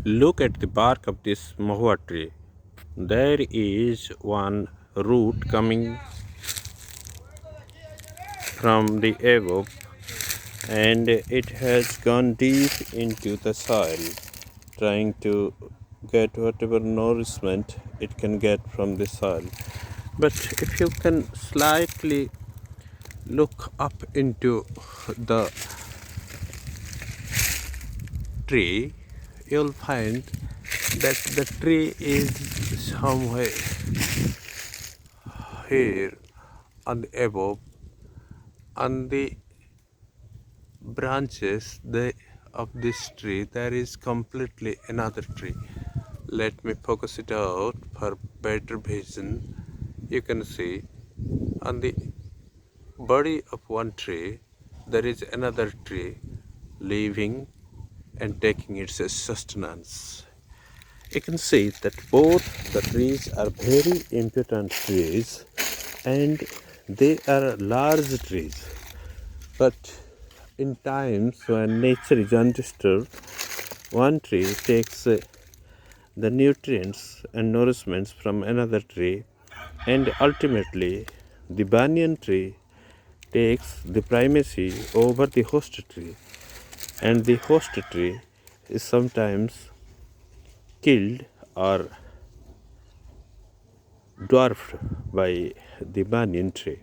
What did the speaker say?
Look at the bark of this mahua tree. There is one root coming from the above, and it has gone deep into the soil, trying to get whatever nourishment it can get from the soil. But if you can slightly look up into the tree, you'll find that the tree is somewhere here on the above, on the branches of this tree there is completely another tree. Let me focus it out for better vision. You can see on the body of one tree there is another tree living and taking its sustenance. You can see that both the trees are very important trees and they are large trees. But in times when nature is undisturbed, one tree takes the nutrients and nourishments from another tree, and ultimately the banyan tree takes the primacy over the host tree, and the host tree is sometimes killed or dwarfed by the banyan tree.